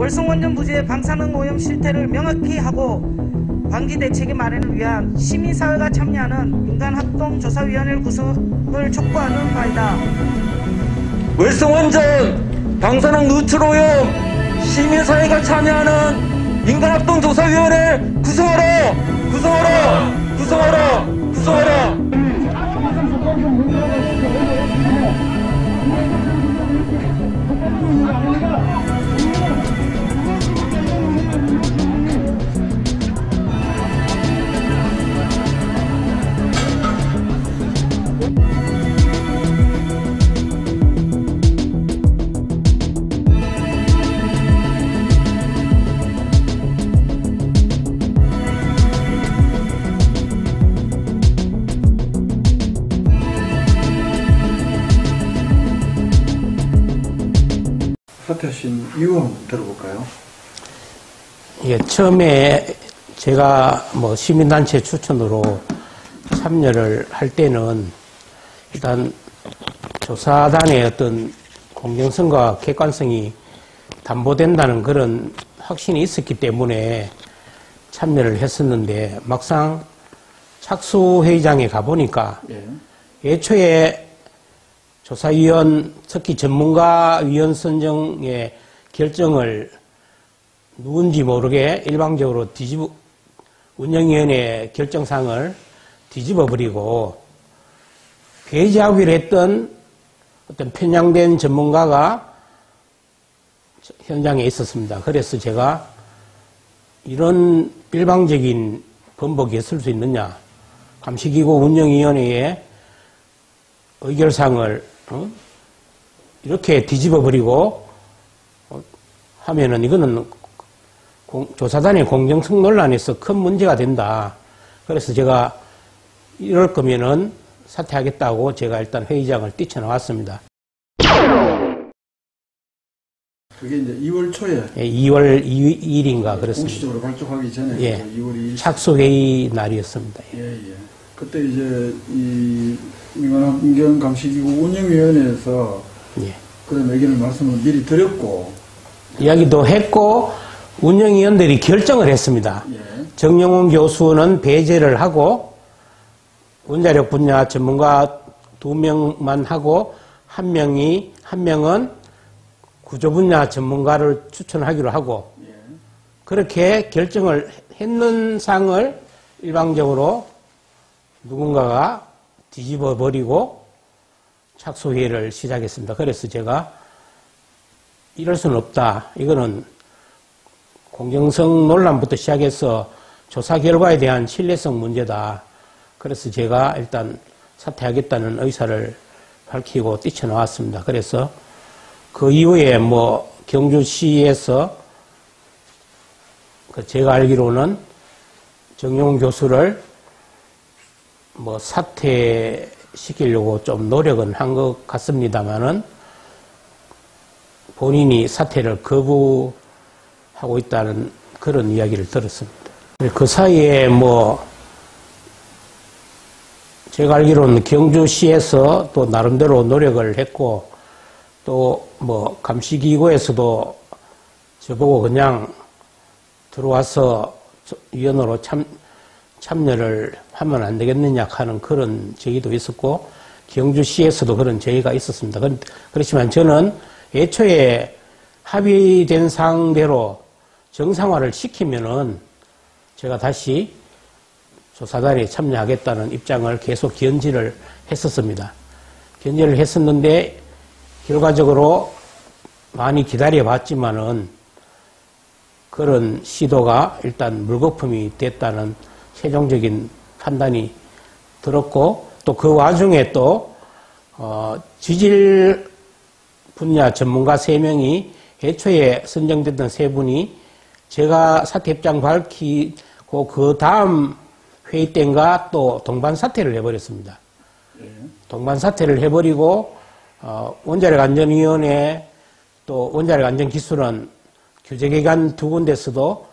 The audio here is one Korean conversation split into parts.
월성원전 부지의 방사능 오염 실태를 명확히 하고 방지 대책의 마련을 위한 시민사회가 참여하는 민간합동조사위원회 구성을 촉구하는 바이다. 월성원전 방사능 누출 오염 시민사회가 참여하는 민간합동조사위원회 구성하라! 구성하라! 구성하라! 구성하라! 사퇴하신 이유 한번 들어볼까요? 예, 처음에 제가 시민단체 추천으로 참여를 할 때는 일단 조사단의 어떤 공정성과 객관성이 담보된다는 그런 확신이 있었기 때문에 참여를 했었는데 막상 착수회의장에 가보니까 애초에 조사위원, 특히 전문가위원 선정의 결정을 누군지 모르게 일방적으로 운영위원회 결정상을 뒤집어버리고 배제하기로 했던 어떤 편향된 전문가가 현장에 있었습니다. 그래서 제가 이런 일방적인 번복이 있을 수 있느냐. 감시기구 운영위원회의 의결상을 이렇게 뒤집어버리고 하면은 이거는 조사단의 공정성 논란에서 큰 문제가 된다. 그래서 제가 이럴 거면은 사퇴하겠다고 제가 일단 회의장을 뛰쳐나왔습니다. 그게 이제 2월 초에? 예, 2월 2일인가 그렇습니다. 공식적으로 발족하기 전에 예, 2월 2일 착수회의 날이었습니다. 예. 그때 이제 이 민간환경감시기구 운영위원회에서 그런 의견을 말씀을 미리 드렸고 이야기도 했고 운영위원들이 결정을 했습니다. 정영훈 교수는 배제를 하고 원자력 분야 전문가 2명만 하고 한 명은 구조 분야 전문가를 추천하기로 하고 그렇게 결정을 했는 상을 일방적으로 누군가가 뒤집어 버리고 착수회의를 시작했습니다. 그래서 제가 이럴 수는 없다. 이거는 공정성 논란부터 시작해서 조사 결과에 대한 신뢰성 문제다. 그래서 제가 일단 사퇴하겠다는 의사를 밝히고 뛰쳐나왔습니다. 그래서 그 이후에 경주시에서 제가 알기로는 정용훈 교수를 사퇴시키려고 좀 노력은 한 것 같습니다만은 본인이 사퇴를 거부하고 있다는 그런 이야기를 들었습니다. 그 사이에 제가 알기로는 경주시에서 또 나름대로 노력을 했고 또 감시기구에서도 저보고 그냥 들어와서 위원으로 참여를 하면 안 되겠느냐 하는 그런 제의도 있었고 경주시에서도 그런 제의가 있었습니다. 그렇지만 저는 애초에 합의된 사항대로 정상화를 시키면은 제가 다시 조사단에 참여하겠다는 입장을 계속 견지를 했었습니다. 견지를 했었는데 결과적으로 많이 기다려봤지만은 그런 시도가 일단 물거품이 됐다는 최종적인 판단이 들었고 또 그 와중에 또 지질 분야 전문가 3명이 애초에 선정됐던 3분이 제가 사퇴 입장 밝히고 그 다음 회의 때인가 또 동반 사퇴를 해버렸습니다. 동반 사퇴를 해버리고 원자력안전위원회 또 원자력안전기술원 규제기관 2군데서도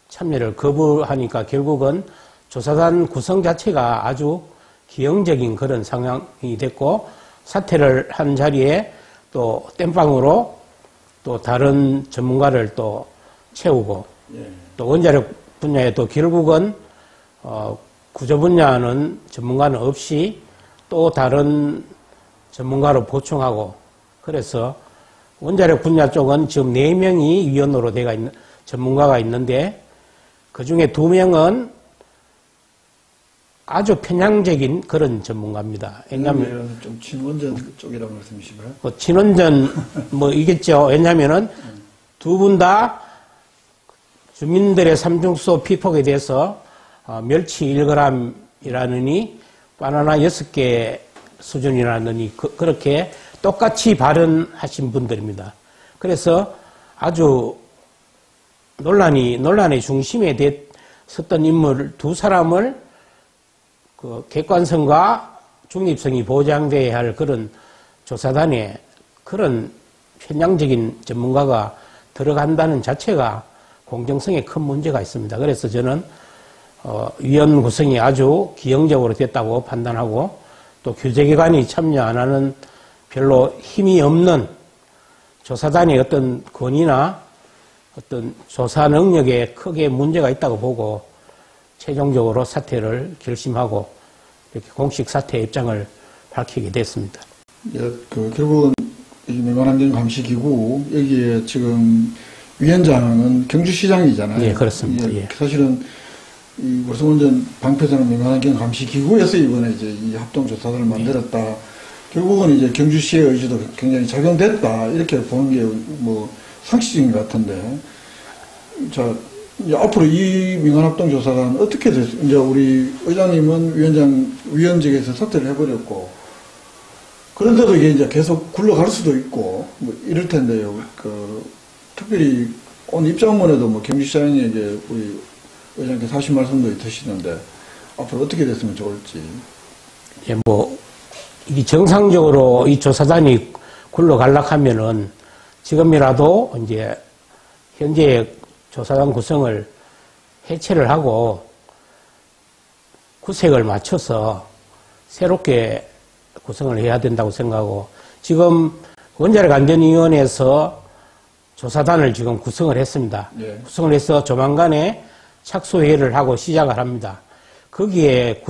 참여를 거부하니까 결국은 조사단 구성 자체가 아주 기형적인 그런 상황이 됐고 사퇴를 한 자리에 또 땜빵으로 또 다른 전문가를 또 채우고 예. 또 원자력 분야에 또 결국은 구조 분야는 전문가는 없이 또 다른 전문가로 보충하고 그래서 원자력 분야 쪽은 지금 4명이 위원으로 되어 있는 전문가가 있는데 그 중에 2명은 아주 편향적인 그런 전문가입니다. 왜냐하면 좀 친원전 쪽이라고 말씀이신가요? 친원전 이겠죠. 왜냐하면은 두 분 다 주민들의 삼중수 피폭에 대해서 멸치 1g이라느니 바나나 6개 수준이라느니 그렇게 똑같이 발언하신 분들입니다. 그래서 아주 논란의 중심에 섰던 인물 두 사람을 그 객관성과 중립성이 보장돼야 할 그런 조사단에 그런 편향적인 전문가가 들어간다는 자체가 공정성에 큰 문제가 있습니다. 그래서 저는 위원 구성이 아주 기형적으로 됐다고 판단하고 또 규제기관이 참여 안 하는 별로 힘이 없는 조사단의 어떤 권위나 어떤 조사 능력에 크게 문제가 있다고 보고 최종적으로 사퇴를 결심하고 이렇게 공식 사퇴 입장을 밝히게 됐습니다. 예, 결국은 이 민간환경감시기구 여기에 지금 위원장은 경주시장이잖아요. 예, 그렇습니다. 예. 사실은 이 월성원전 방패전환 민간환경감시기구에서 이번에 이제 이 합동조사단을 만들었다. 결국은 이제 경주시의 의지도 굉장히 작용됐다. 이렇게 보는 게 뭐 상식적인 것 같은데. 자, 이제 앞으로 이 민간합동조사단 어떻게 됐어요? 이제 우리 의장님은 위원직에서 사퇴를 해버렸고, 그런데도 이게 이제 계속 굴러갈 수도 있고, 뭐 이럴 텐데요. 특별히 오늘 입장문에도 뭐 경주시장에게 우리 의장님께서 하신 말씀도 있으시는데, 앞으로 어떻게 됐으면 좋을지. 예, 이 정상적으로 이 조사단이 굴러갈락하면은 지금이라도 이제 현재 조사단 구성을 해체를 하고 구색을 맞춰서 새롭게 구성을 해야 된다고 생각하고 지금 원자력안전위원회에서 조사단을 지금 구성을 했습니다. 네. 구성을 해서 조만간에 착수회의를 하고 시작을 합니다. 거기에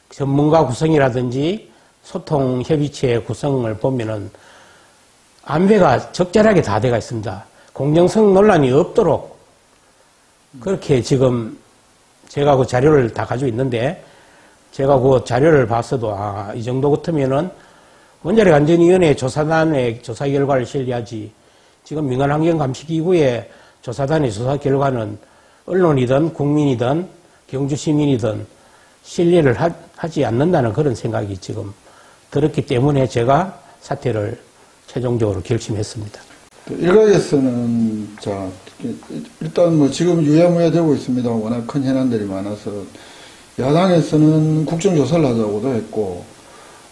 전문가 구성이라든지 소통협의체 구성을 보면은 안배가 적절하게 다 돼가 있습니다. 공정성 논란이 없도록 그렇게 지금 제가 그 자료를 다 가지고 있는데 제가 그 자료를 봤어도 이 정도 같으면은 원자력안전위원회 조사단의 조사 결과를 신뢰하지 지금 민간환경감시기구의 조사단의 조사 결과는 언론이든 국민이든 경주시민이든 신뢰를 하지 않는다는 그런 생각이 지금 들었기 때문에 제가 사퇴를 최종적으로 결심했습니다. 일각에서는 일단 뭐 지금 유야무야 되고 있습니다. 워낙 큰 현안들이 많아서 야당에서는 국정조사를 하자고도 했고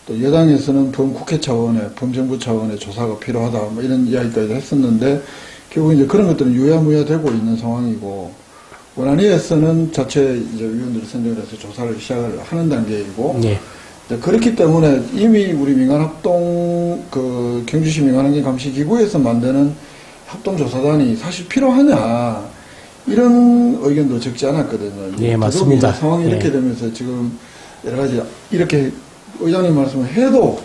또 여당에서는 국회 차원의 범정부 차원의 조사가 필요하다 뭐 이런 이야기까지 했었는데 결국 이제 그런 것들은 유야무야 되고 있는 상황이고 원안위에서는 자체 이제 위원들을 선정을 해서 조사를 시작을 하는 단계이고 네. 그렇기 때문에 이미 우리 민간합동 경주시 민간환경감시기구에서 만드는 합동조사단이 사실 필요하냐 이런 의견도 적지 않았거든요. 네, 맞습니다. 상황이 이렇게 되면서 지금 여러 가지 이렇게 의장님 말씀을 해도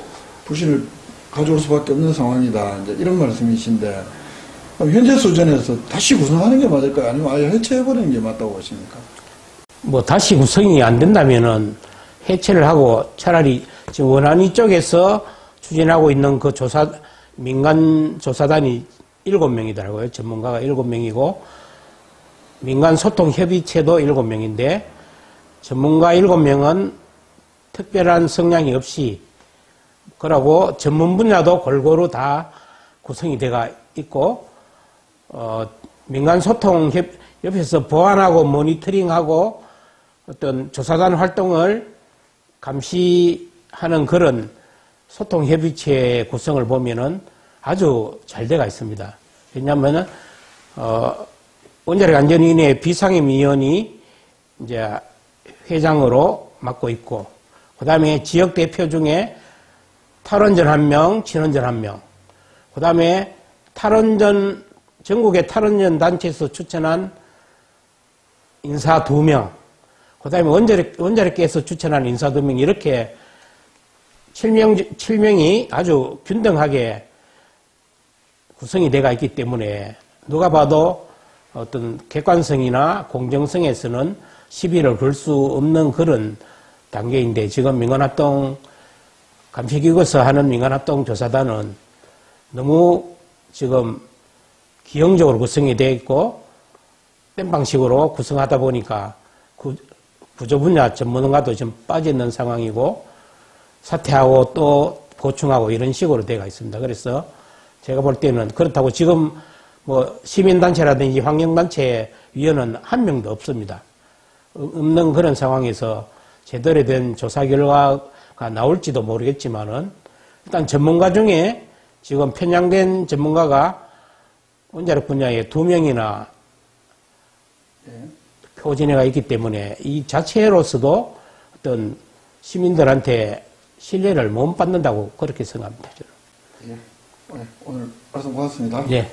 불신을 가져올 수밖에 없는 상황이다. 이제 이런 말씀이신데 현재 수준에서 다시 구성하는 게 맞을까요? 아니면 아예 해체해버리는 게 맞다고 보십니까? 다시 구성이 안 된다면은 해체를 하고 차라리 지금 원안위 쪽에서 추진하고 있는 그 민간 조사단이 7명이더라고요. 전문가가 7명이고, 민간소통협의체도 7명인데, 전문가 7명은 특별한 성향이 없이, 그러고 전문 분야도 골고루 다 구성이 돼가 있고, 민간소통협에서 보완하고 모니터링하고 어떤 조사단 활동을 감시하는 그런 소통협의체 구성을 보면은 아주 잘 돼가 있습니다. 왜냐하면은, 원자력안전위원회 비상임위원이 이제 회장으로 맡고 있고, 그 다음에 지역대표 중에 탈원전 1명, 친원전 1명, 그 다음에 전국의 탈원전 단체에서 추천한 인사 2명, 그 다음에 원자력계에서 추천한 인사 2명, 이렇게 7명이 아주 균등하게 구성이 돼가 있기 때문에 누가 봐도 어떤 객관성이나 공정성에서는 시비를 걸 수 없는 그런 단계인데, 지금 민간합동 감시기구에서 하는 민간합동 조사단은 너무 지금 기형적으로 구성이 되어 있고 뺀 방식으로 구성하다 보니까 구조 분야 전문가도 좀 빠져있는 상황이고 사퇴하고 또 보충하고 이런 식으로 되어 있습니다. 그래서 제가 볼 때는 그렇다고 지금 뭐 시민단체라든지 환경단체 위원은 한 명도 없습니다. 없는 그런 상황에서 제대로 된 조사 결과가 나올지도 모르겠지만은 일단 전문가 중에 지금 편향된 전문가가 원자력 분야에 2명이나 표진해가 있기 때문에 이 자체로서도 어떤 시민들한테 신뢰를 못 받는다고 그렇게 생각합니다. 저는. 예. 오늘 말씀 고맙습니다. 예.